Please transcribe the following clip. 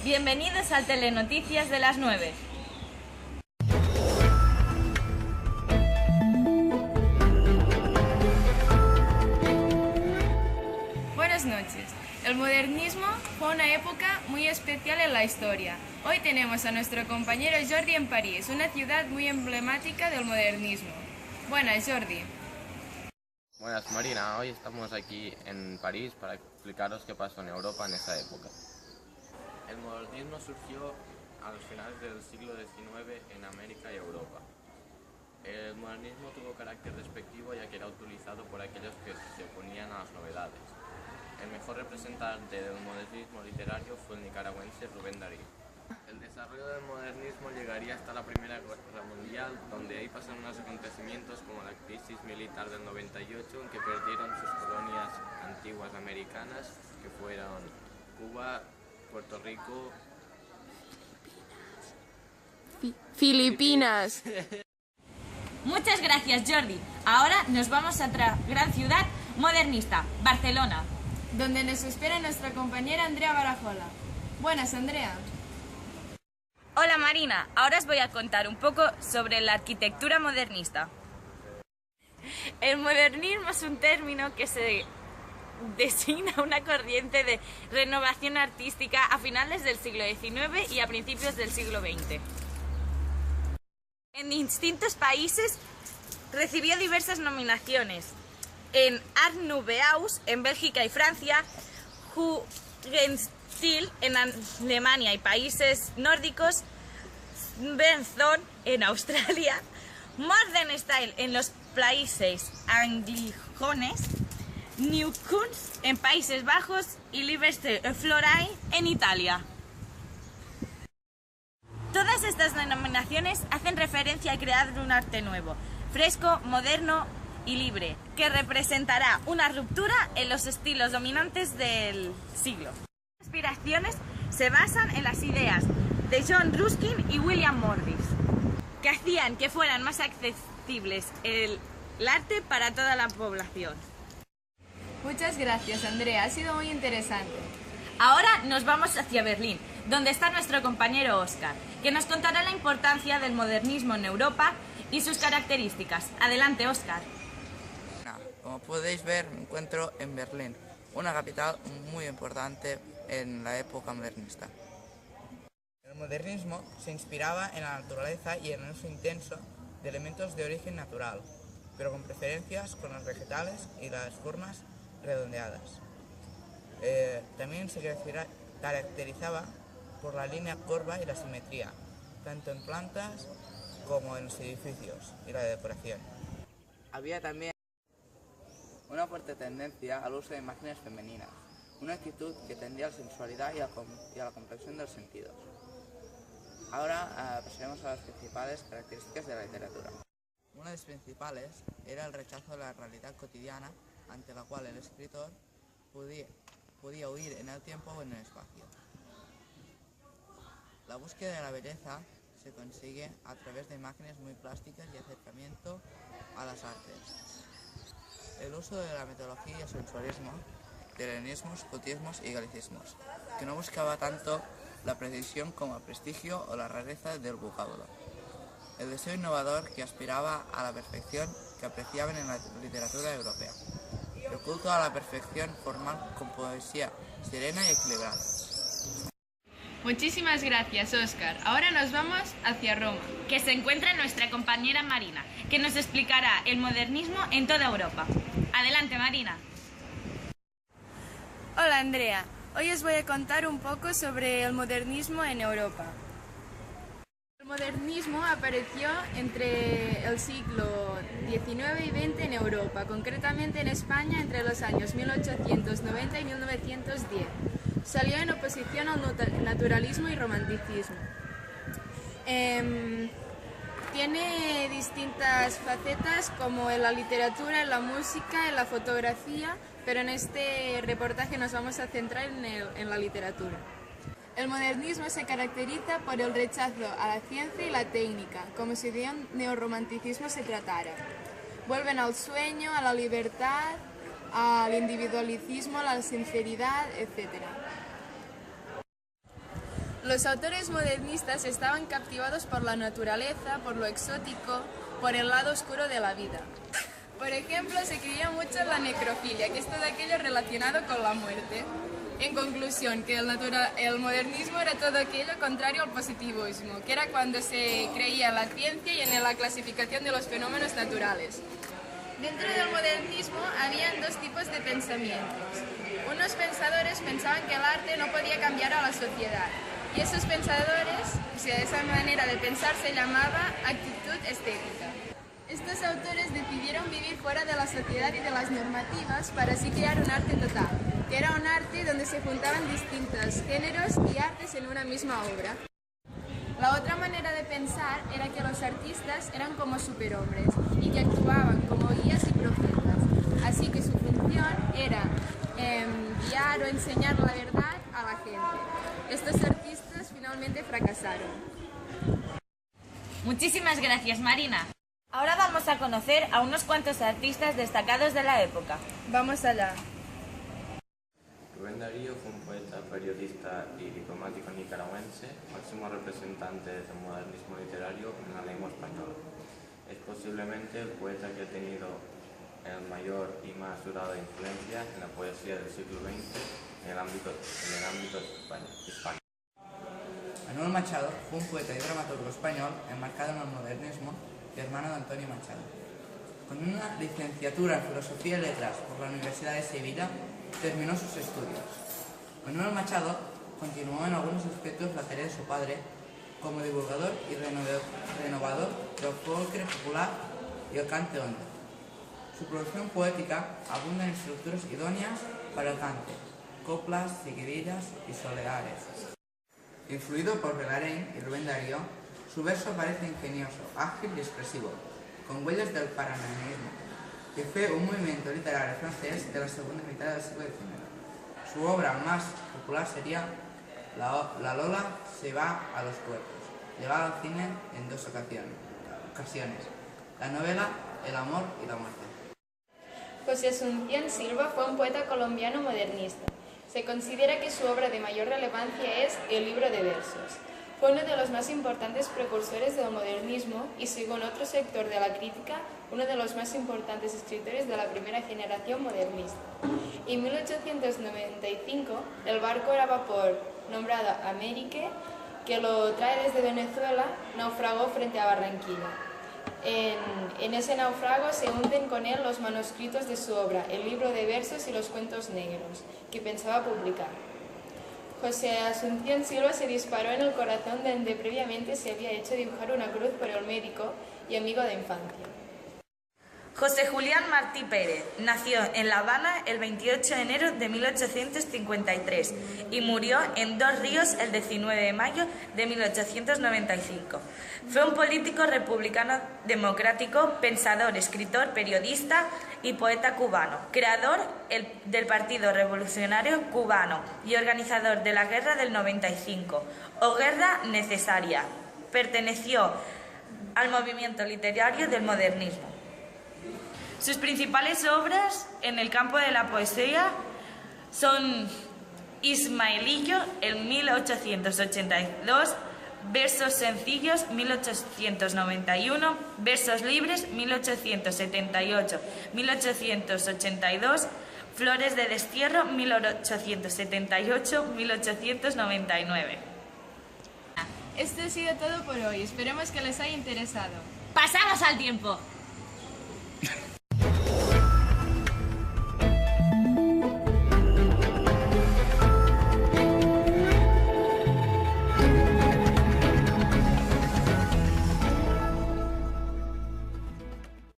Bienvenidos al Telenoticias de las 9. Buenas noches. El modernismo fue una época muy especial en la historia. Hoy tenemos a nuestro compañero Jordi en París, una ciudad muy emblemática del modernismo. Buenas, Jordi. Buenas, Marina. Hoy estamos aquí en París para explicaros qué pasó en Europa en esa época. El modernismo surgió a los finales del siglo XIX en América y Europa. El modernismo tuvo carácter despectivo ya que era utilizado por aquellos que se oponían a las novedades. El mejor representante del modernismo literario fue el nicaragüense Rubén Darío. El desarrollo del modernismo llegaría hasta la Primera Guerra Mundial, donde ahí pasan unos acontecimientos como la crisis militar del 98, en que perdieron sus colonias antiguas americanas, que fueron Cuba, Puerto Rico, Filipinas. Muchas gracias, Jordi. Ahora nos vamos a otra gran ciudad modernista, Barcelona, Donde nos espera nuestra compañera Andrea Barajola. Buenas, Andrea. Hola Marina, ahora os voy a contar un poco sobre la arquitectura modernista. El modernismo es un término que se designa una corriente de renovación artística a finales del siglo XIX y a principios del siglo XX. En distintos países recibió diversas nominaciones. En Art Nouveau en Bélgica y Francia, Jugendstil en Alemania y países nórdicos, Benzón en Australia, Modern Style en los países anglosajones, New Kunst en Países Bajos y Liberty Florine en Italia. Todas estas denominaciones hacen referencia a crear un arte nuevo, fresco, moderno y libre, que representará una ruptura en los estilos dominantes del siglo. Las inspiraciones se basan en las ideas de John Ruskin y William Morris, que hacían que fueran más accesibles el arte para toda la población. Muchas gracias, Andrea. Ha sido muy interesante. Ahora nos vamos hacia Berlín, donde está nuestro compañero Óscar, que nos contará la importancia del modernismo en Europa y sus características. Adelante, Óscar. Como podéis ver, me encuentro en Berlín, una capital muy importante en la época modernista. El modernismo se inspiraba en la naturaleza y en el uso intenso de elementos de origen natural, pero con preferencias con los vegetales y las formas redondeadas. También se caracterizaba por la línea curva y la simetría, tanto en plantas como en los edificios y la decoración. Había también una fuerte tendencia al uso de imágenes femeninas, una actitud que tendía a la sensualidad y a la comprensión de los sentidos. Ahora pasaremos a las principales características de la literatura. Una de las principales era el rechazo de la realidad cotidiana, ante la cual el escritor podía huir en el tiempo o en el espacio. La búsqueda de la belleza se consigue a través de imágenes muy plásticas y acercamiento a las artes. El uso de la metodología y el sensualismo, de helenismos, cultismos y galicismos, que no buscaba tanto la precisión como el prestigio o la rareza del vocablo. El deseo innovador que aspiraba a la perfección que apreciaban en la literatura europea. El culto a la perfección formal con poesía serena y equilibrada. Muchísimas gracias, Óscar. Ahora nos vamos hacia Roma. Que se encuentra nuestra compañera Marina, que nos explicará el modernismo en toda Europa. Adelante, Marina. Hola, Andrea. Hoy os voy a contar un poco sobre el modernismo en Europa. El modernismo apareció entre el siglo XIX y XX en Europa, concretamente en España entre los años 1890 y 1910. Salió en oposición al naturalismo y romanticismo. Tiene distintas facetas como en la literatura, en la música, en la fotografía, pero en este reportaje nos vamos a centrar en la literatura. El modernismo se caracteriza por el rechazo a la ciencia y la técnica, como si de un neorromanticismo se tratara. Vuelven al sueño, a la libertad, al individualismo, a la sinceridad, etc. Los autores modernistas estaban captivados por la naturaleza, por lo exótico, por el lado oscuro de la vida. Por ejemplo, se creía mucho en la necrofilia, que es todo aquello relacionado con la muerte. En conclusión, que el modernismo era todo aquello contrario al positivismo, que era cuando se creía en la ciencia y en la clasificación de los fenómenos naturales. Dentro del modernismo habían dos tipos de pensamientos. Unos pensadores pensaban que el arte no podía cambiar a la sociedad, y esos pensadores, esa manera de pensar se llamaba actitud estética. Estos autores decidieron vivir fuera de la sociedad y de las normativas para así crear un arte total, que era un arte donde se juntaban distintos géneros y artes en una misma obra. La otra manera de pensar era que los artistas eran como superhombres y que actuaban como guías y profetas, así que su función era guiar o enseñar la verdad a la gente. Estos artistas finalmente fracasaron. Muchísimas gracias, Marina. Ahora vamos a conocer a unos cuantos artistas destacados de la época. Vamos allá. Rubén Darío fue un poeta, periodista y diplomático nicaragüense, máximo representante del modernismo literario en la lengua española. Es posiblemente el poeta que ha tenido el mayor y más duradera influencia en la poesía del siglo XX en el ámbito hispano. Manuel Machado fue un poeta y dramaturgo español enmarcado en el modernismo y hermano de Antonio Machado. Con una licenciatura en Filosofía y Letras por la Universidad de Sevilla, terminó sus estudios. Manuel Machado continuó en algunos aspectos la tarea de su padre como divulgador y renovador del folclore popular y el cante hondo. Su producción poética abunda en estructuras idóneas para el cante, coplas, seguidillas y soleares. Influido por Verlaine y Rubén Darío, su verso parece ingenioso, ágil y expresivo, con huellas del paralelismo, que fue un movimiento literario francés de la segunda mitad del siglo XIX. Su obra más popular sería La Lola se va a los puertos, llevada al cine en dos ocasiones. La novela El amor y la muerte. José Asunción Silva fue un poeta colombiano modernista. Se considera que su obra de mayor relevancia es El libro de versos. Fue uno de los más importantes precursores del modernismo y, según otro sector de la crítica, uno de los más importantes escritores de la primera generación modernista. En 1895, el barco a vapor nombrado Amérique, que lo trae desde Venezuela, naufragó frente a Barranquilla. En ese naufrago se hunden con él los manuscritos de su obra, el libro de versos y los cuentos negros, que pensaba publicar. José Asunción Silva se disparó en el corazón donde previamente se había hecho dibujar una cruz por el médico y amigo de infancia. José Julián Martí Pérez nació en La Habana el 28 de enero de 1853 y murió en Dos Ríos el 19 de mayo de 1895. Fue un político republicano democrático, pensador, escritor, periodista y poeta cubano, creador del Partido Revolucionario Cubano y organizador de la Guerra del 95 o Guerra Necesaria. Perteneció al movimiento literario del modernismo. Sus principales obras en el campo de la poesía son Ismaelillo, en 1882, Versos sencillos, 1891, Versos libres, 1878, 1882, Flores de destierro, 1878, 1899. Esto ha sido todo por hoy. Esperemos que les haya interesado. ¡Pasamos al tiempo!